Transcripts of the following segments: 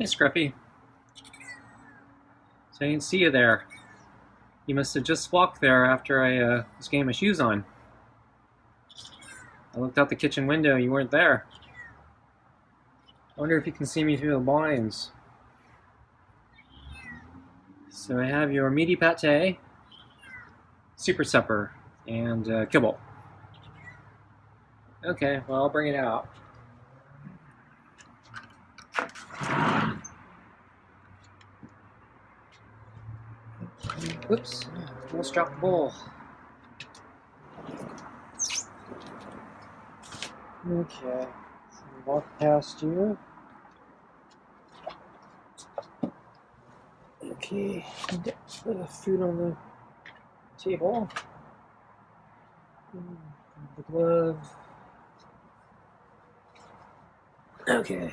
Hey, Scruffy. So I didn't see you there. You must have just walked there after I was getting my shoes on. I looked out the kitchen window. You weren't there. I wonder if you can see me through the blinds. So I have your meaty pate, super supper, and kibble. Okay, well, I'll bring it out. Oops, almost dropped the bowl. Okay, so we walk past you. Okay, get the food on the table. The glove. Okay.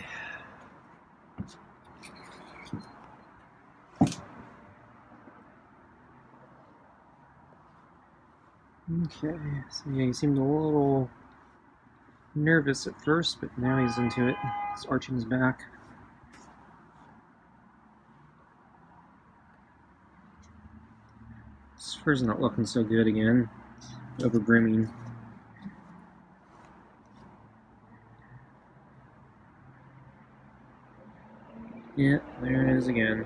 Okay, so yeah, he seemed a little nervous at first, but now he's into it. He's arching his back. His fur's not looking so good again. Over grooming. Yeah, there it is again.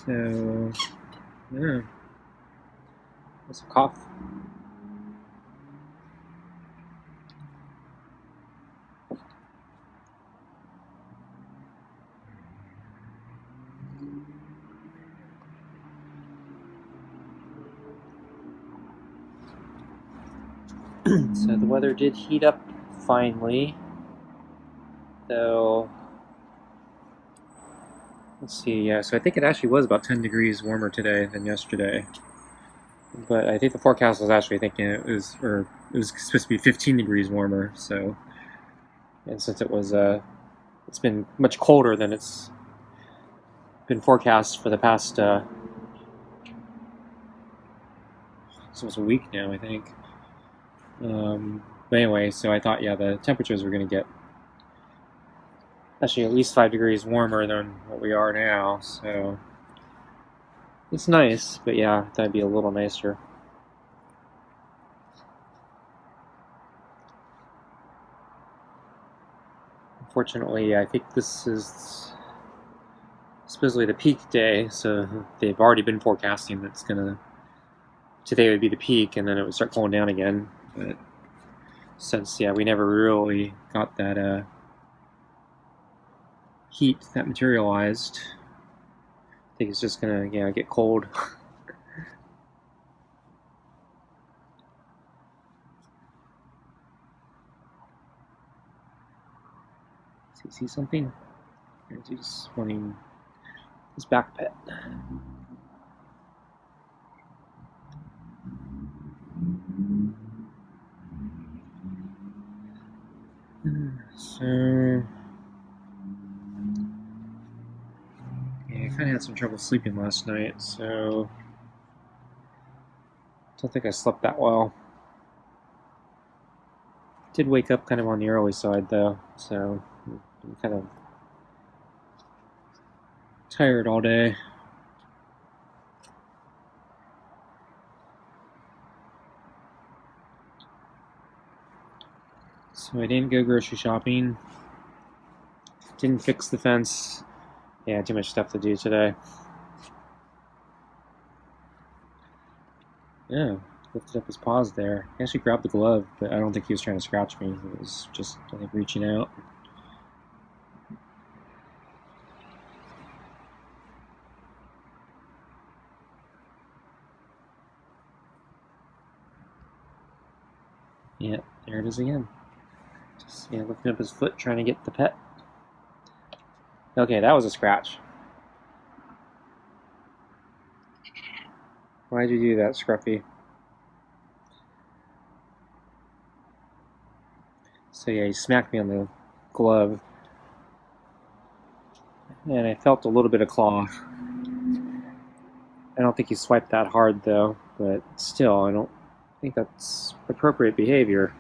So, yeah. That's a cough. So the weather did heat up finally, though. Let's see, yeah, so I think it actually was about 10 degrees warmer today than yesterday. But I think the forecast was actually thinking it was supposed to be 15 degrees warmer, so. And since it's been much colder than it's been forecast for the past, it's almost a week now, I think. But anyway, so I thought, yeah, the temperatures were going to get actually at least 5 degrees warmer than what we are now, so it's nice, but yeah, that'd be a little nicer. Unfortunately, I think this is supposedly the peak day, so they've already been forecasting that's today would be the peak, and then it would start cooling down again. But since, yeah, we never really got that heat that materialized, I think it's just gonna, yeah, get cold. Does he see something? Or is he just wanting his back pet? So, yeah, I kind of had some trouble sleeping last night, so don't think I slept that well. Did wake up kind of on the early side though, so I'm kind of tired all day. So I didn't go grocery shopping. Didn't fix the fence. Yeah, too much stuff to do today. Yeah, lifted up his paws there. He actually grabbed the glove, but I don't think he was trying to scratch me. It was just, I think, reaching out. Yeah, there it is again. Just, yeah, lifting up his foot, trying to get the pet. Okay, that was a scratch. Why'd you do that, Scruffy? So yeah, he smacked me on the glove. And I felt a little bit of claw. I don't think he swiped that hard though, but still, I don't think that's appropriate behavior.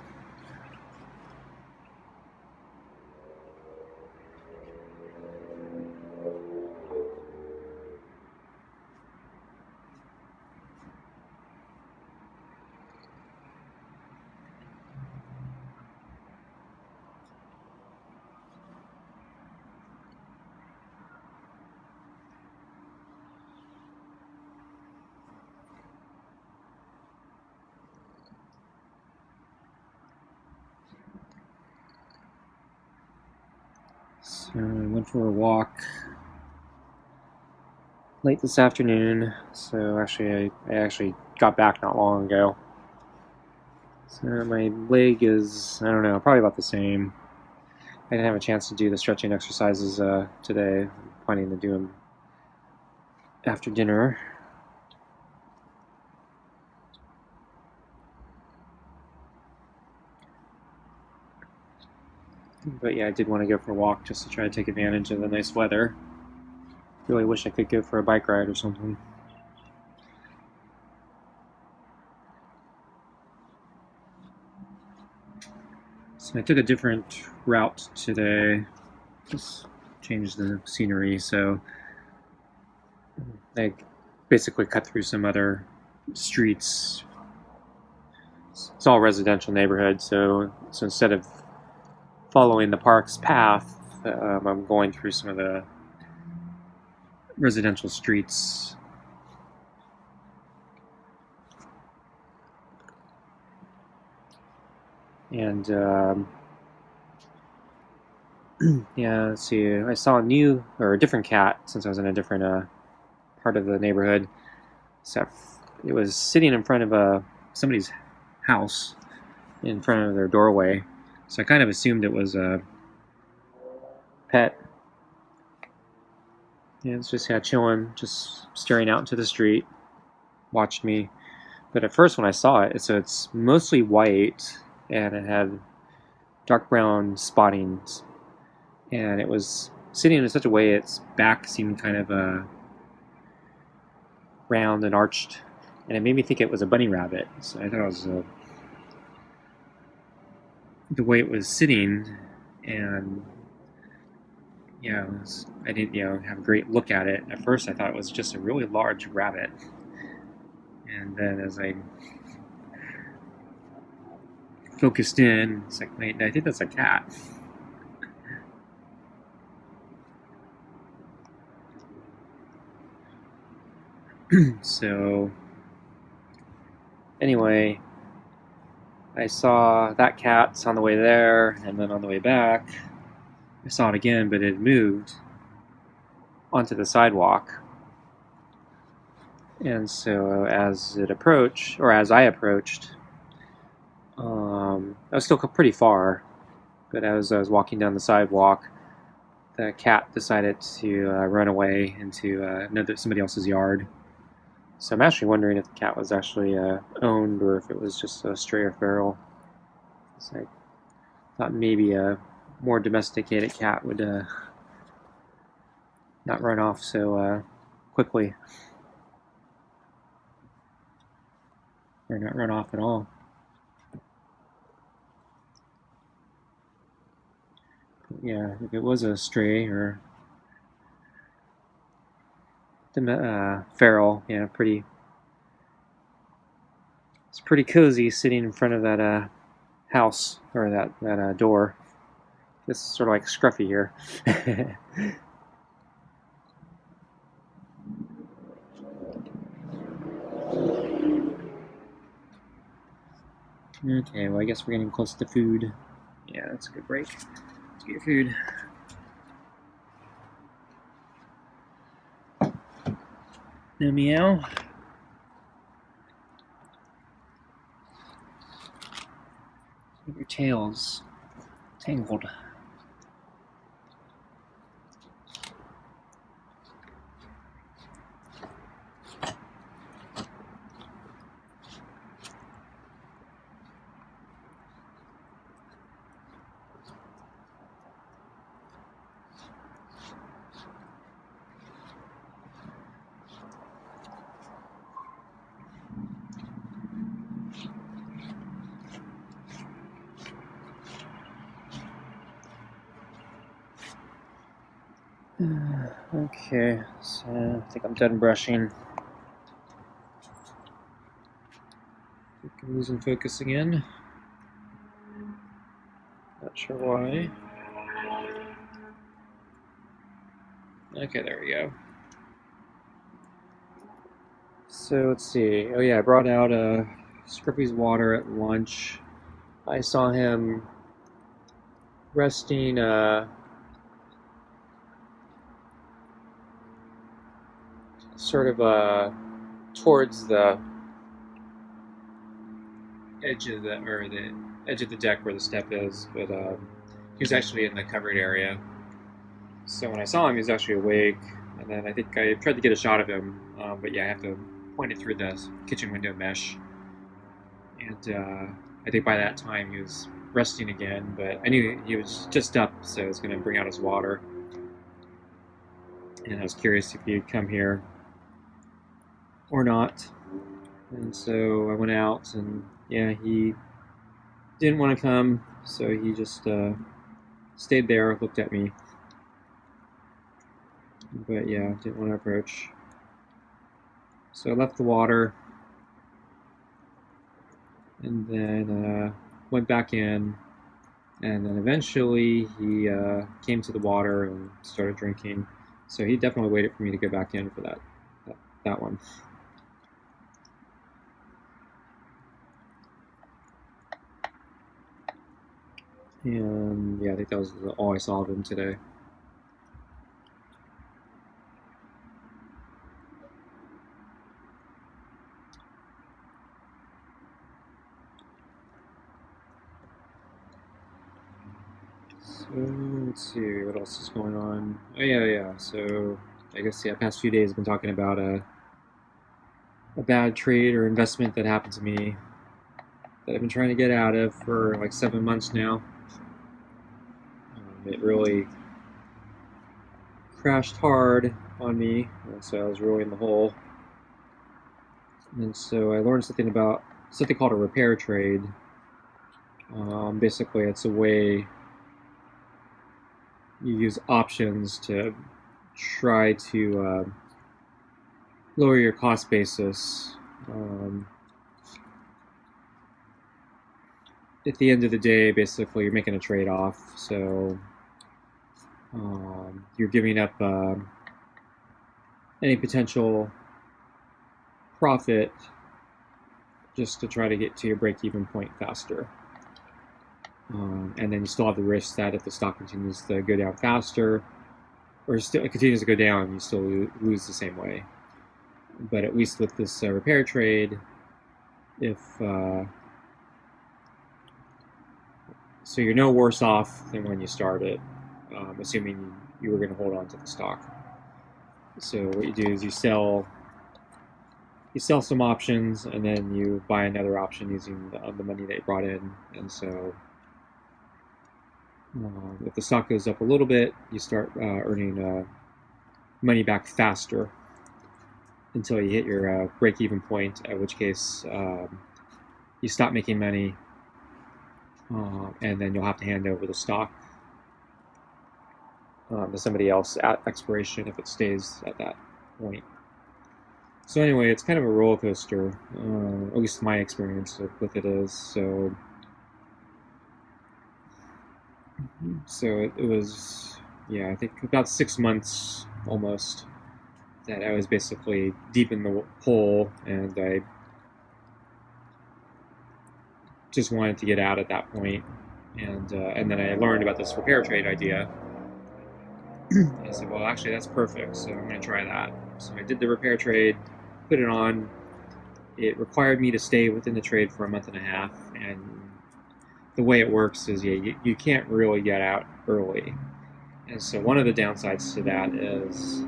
So I went for a walk late this afternoon. So actually, I actually got back not long ago. So my leg is, I don't know, probably about the same. I didn't have a chance to do the stretching exercises today. I'm planning to do them after dinner. But yeah, I did want to go for a walk just to try to take advantage of the nice weather. Really wish I could go for a bike ride or something. So I took a different route today. Just changed the scenery. So I basically cut through some other streets. It's all residential neighborhood. So instead of following the park's path, I'm going through some of the residential streets. And yeah, let's see. I saw a different cat since I was in a different part of the neighborhood. So it was sitting in front of somebody's house, in front of their doorway. So I kind of assumed it was a pet. Yeah, it's just chilling, just staring out into the street, watched me. But at first when I saw it, so it's mostly white, and it had dark brown spottings. And it was sitting in such a way its back seemed kind of round and arched. And it made me think it was a bunny rabbit. So I thought it was the way it was sitting, and yeah, I didn't have a great look at it. At first I thought it was just a really large rabbit. And then as I focused in, it's like, wait, I think that's a cat. So anyway, I saw that cat on the way there, and then on the way back, I saw it again, but it moved onto the sidewalk. And so as I approached, I was still pretty far, but as I was walking down the sidewalk, the cat decided to run away into somebody else's yard. So I'm actually wondering if the cat was actually owned, or if it was just a stray or feral. So I thought maybe a more domesticated cat would not run off so quickly, or not run off at all. But yeah, if it was a stray or feral, yeah, it's pretty cozy sitting in front of that house, or that door. It's sort of like Scruffy here. Okay, well I guess we're getting close to food. Yeah, that's a good break. Let's get your food. No meow. Your tail's tangled. Okay, so I think I'm done brushing. I think I'm losing focus again. Not sure why. Okay, there we go. So let's see. Oh yeah, I brought out Scruffy's water at lunch. I saw him resting sort of towards the edge of the deck where the step is, but he was actually in the covered area. So when I saw him, he was actually awake, and then I think I tried to get a shot of him, but yeah, I have to point it through the kitchen window mesh. And I think by that time he was resting again, but I knew he was just up, so I was going to bring out his water. And I was curious if he'd come here or not. And so I went out, and yeah, he didn't want to come, so he just stayed there, looked at me. But yeah, didn't want to approach. So I left the water, and then went back in, and then eventually he came to the water and started drinking. So he definitely waited for me to go back in for that one. And yeah, I think that was all I saw of him today. So let's see what else is going on. Oh yeah. So I guess past few days I've been talking about a bad trade or investment that happened to me that I've been trying to get out of for like 7 months now. It really crashed hard on me, and so I was really in the hole. And so I learned something called a repair trade. Basically, it's a way you use options to try to lower your cost basis. At the end of the day, basically, you're making a trade-off. So you're giving up any potential profit just to try to get to your break-even point faster. And then you still have the risk that if the stock continues to go down faster, or still it continues to go down, you still lose the same way. But at least with this repair trade, if so, you're no worse off than when you started, assuming you were going to hold on to the stock. So what you do is you sell some options, and then you buy another option using the money that you brought in. And so if the stock goes up a little bit, you start earning money back faster until you hit your break-even point, at which case you stop making money, and then you'll have to hand over the stock to somebody else at expiration if it stays at that point. So anyway, it's kind of a roller coaster, at least my experience with it is. So it was, yeah, I think about 6 months almost that I was basically deep in the hole, and I just wanted to get out at that point. And then I learned about this repair trade idea. I said, well, actually, that's perfect, so I'm going to try that. So I did the repair trade, put it on. It required me to stay within the trade for a month and a half, and the way it works is you can't really get out early. And so one of the downsides to that is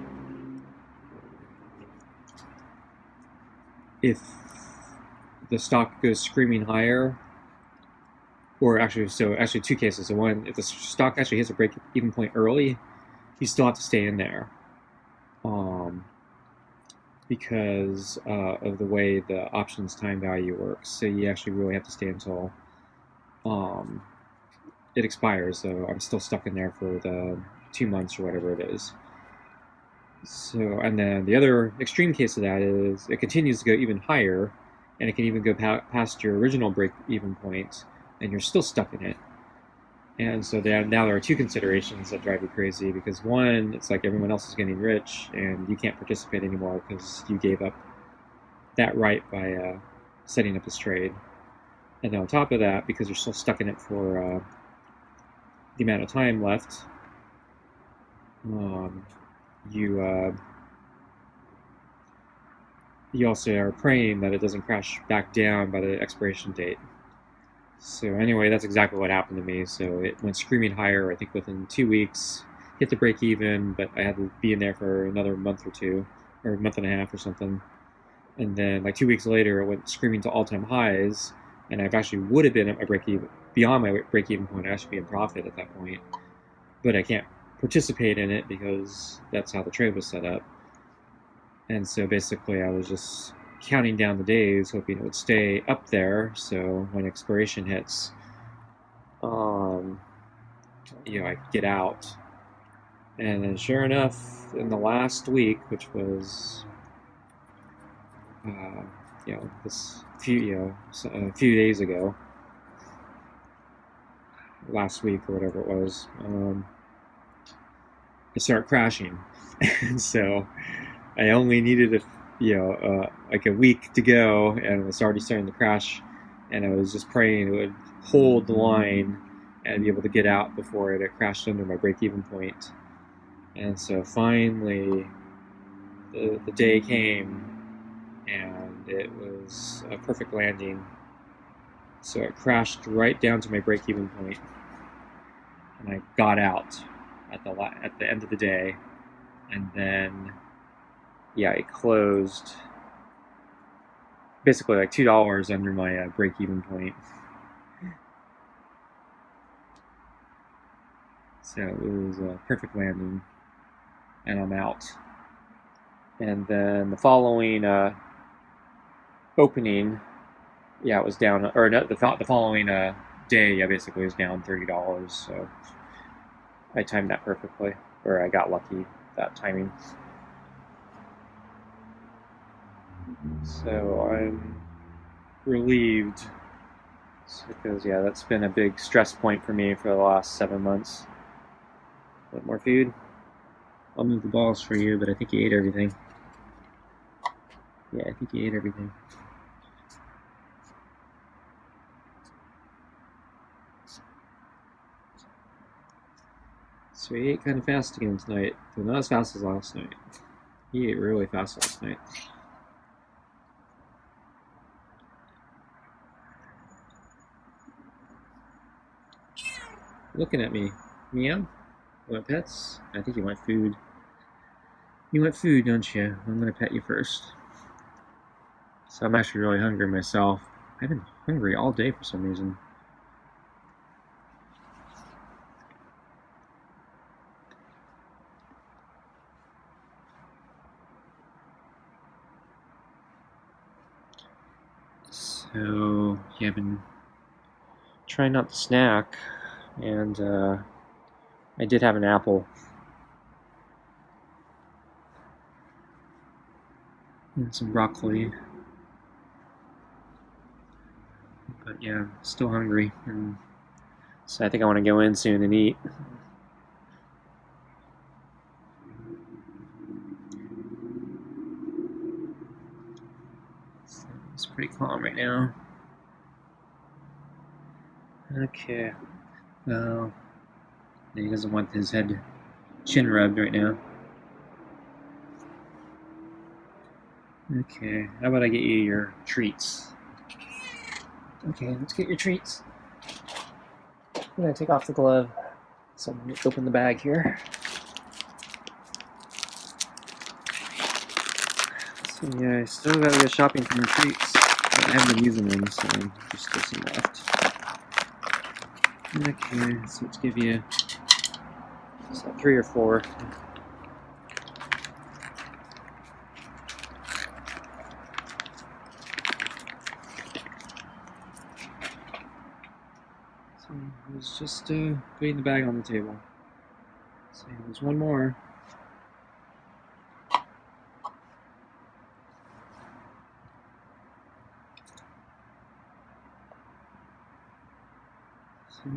if the stock goes screaming higher, or actually two cases. So one, if the stock actually hits a break-even point early, you still have to stay in there, because of the way the options time value works. So you actually really have to stay until it expires. So I'm still stuck in there for the 2 months or whatever it is. So, and then the other extreme case of that is it continues to go even higher, and it can even go past your original break-even point, and you're still stuck in it. And so now there are two considerations that drive you crazy, because one, it's like everyone else is getting rich, and you can't participate anymore because you gave up that right by setting up this trade. And then on top of that, because you're still stuck in it for the amount of time left, you also are praying that it doesn't crash back down by the expiration date. So anyway, that's exactly what happened to me. So it went screaming higher, I think within 2 weeks, hit the break even, but I had to be in there for another month or two, or a month and a half or something. And then like 2 weeks later, it went screaming to all-time highs, and I actually would have been at my break even, beyond my break even point. I should be in profit at that point, but I can't participate in it because that's how the trade was set up. And so basically I was just counting down the days, hoping it would stay up there, so when expiration hits, I could get out. And then sure enough, in the last week, which was a few days ago, last week or whatever it was, it started crashing. And so I only needed like a week to go, and it was already starting to crash, and I was just praying it would hold the line and be able to get out before it had crashed under my break-even point. And so finally the day came, and it was a perfect landing. So it crashed right down to my break-even point, and I got out at the end of the day, and then it closed basically like $2 under my break-even point. So it was a perfect landing, and I'm out. And then the following opening, it was down, or no, the following day, basically was down $30. So I timed that perfectly, or I got lucky that timing. So I'm relieved, because that's been a big stress point for me for the last 7 months. A bit more food. I'll move the balls for you, but I think you ate everything. Yeah, I think you ate everything. So he ate kind of fast again tonight, but not as fast as last night. He ate really fast last night. Looking at me. Meow? You want pets? I think you want food. You want food, don't you? I'm gonna pet you first. So I'm actually really hungry myself. I've been hungry all day for some reason. So, I've been trying not to snack, and I did have an apple. And some broccoli. But still hungry, and so I think I want to go in soon and eat. So it's pretty calm right now. Okay. Well, he doesn't want his chin rubbed right now. Okay, how about I get you your treats? Okay, let's get your treats. I'm gonna take off the glove, so I'm gonna open the bag here. So I still gotta go shopping for more treats. I haven't been using them, so there's still some left. Okay, so let's give you 3 or 4. So I was just putting the bag on the table. So there's one more. So,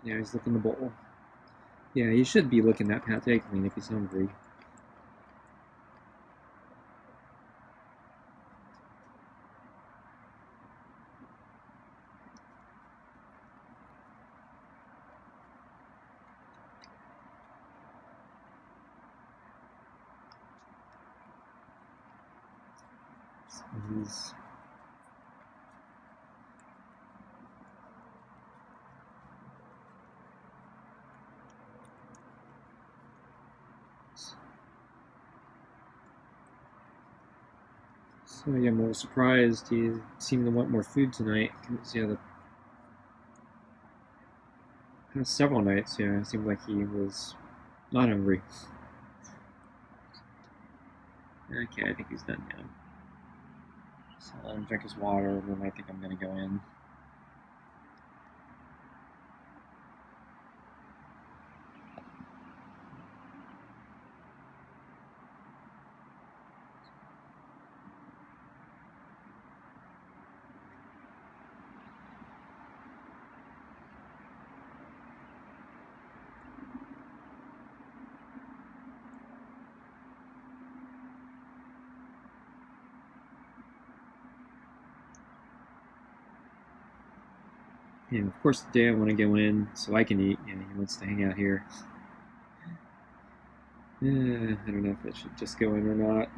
yeah, he's licking the bowl. Yeah, he should be licking that pate clean if he's hungry. So he's... So yeah, I'm a little surprised. He seemed to want more food tonight. Cause, yeah, the past several nights, yeah, it seemed like he was not hungry. Okay, I think he's done now. So let him drink his water, and then I think I'm gonna go in. And of course, today I want to go in so I can eat. Yeah, he wants to hang out here. I don't know if I should just go in or not.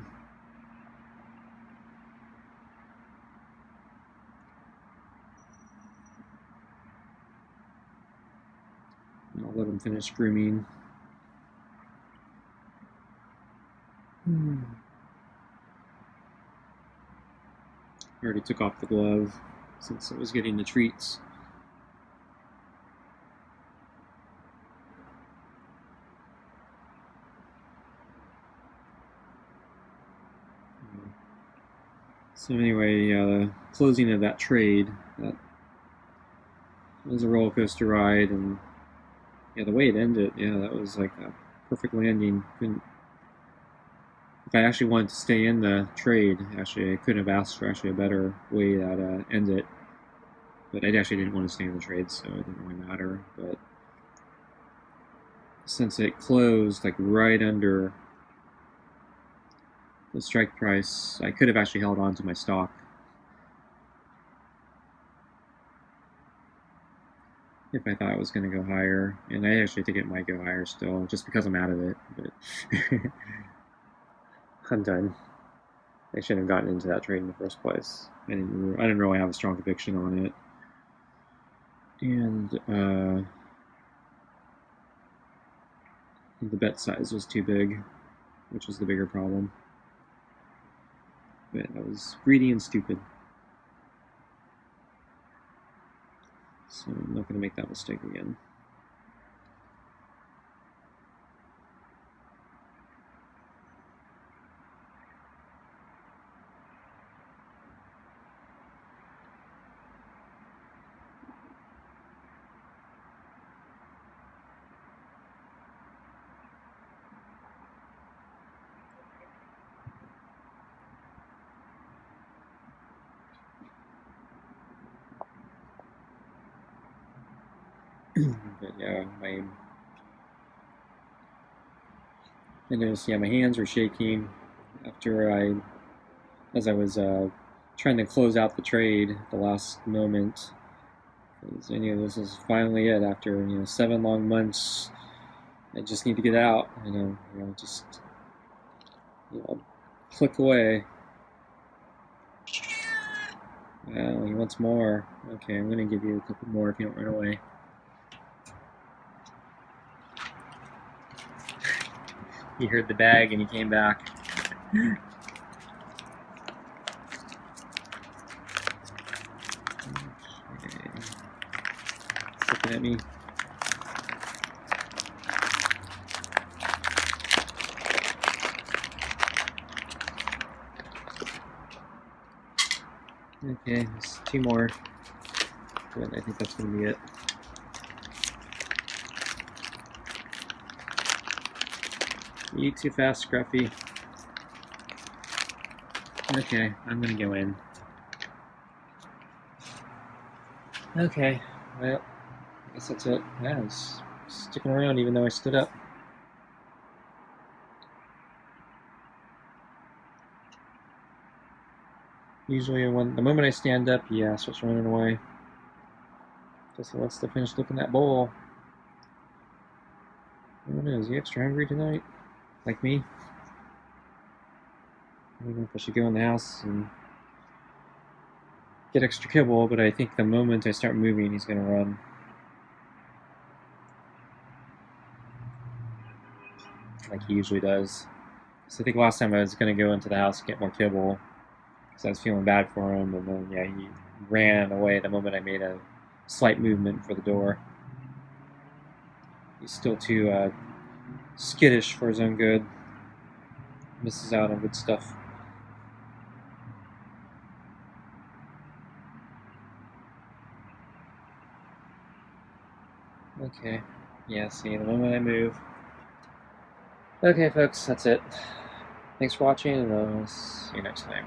I'll let him finish grooming. I already took off the glove since it was getting the treats. So anyway, closing of that trade, that was a roller coaster ride, and yeah, the way it ended, yeah, that was like a perfect landing. If I actually wanted to stay in the trade, actually, I couldn't have asked for actually a better way to end it. But I actually didn't want to stay in the trade, so it didn't really matter. But since it closed like right under the strike price, I could have actually held on to my stock if I thought it was going to go higher. And I actually think it might go higher still, just because I'm out of it. But I'm done. I shouldn't have gotten into that trade in the first place. I didn't really have a strong conviction on it. And the bet size was too big, which was the bigger problem. But I was greedy and stupid. So I'm not going to make that mistake again. But yeah, I noticed, yeah, my hands were shaking as I was trying to close out the trade at the last moment. Because I knew this was finally it after 7 long months. I just need to get out. Just click away. Well, he wants more. Okay, I'm gonna give you a couple more if you don't run away. He heard the bag and he came back. Okay. He's looking at me. Okay, there's 2 more. Good, I think that's gonna be it. You eat too fast, Scruffy. Okay, I'm gonna go in. Okay, well, I guess that's it. Yeah, he's sticking around even though I stood up. Usually when the moment I stand up, yeah, starts running away. Guess he wants to finish looking at that bowl. I don't know, is he extra hungry tonight? Like me? I don't know if I should go in the house and get extra kibble, but I think the moment I start moving, he's gonna run. Like he usually does. So I think last time I was gonna go into the house and get more kibble because I was feeling bad for him, and then yeah, he ran away the moment I made a slight movement for the door. He's still too skittish for his own good. Misses out on good stuff. Okay. Yeah, see, the moment I move. Okay, folks, that's it. Thanks for watching, and I'll see you next time.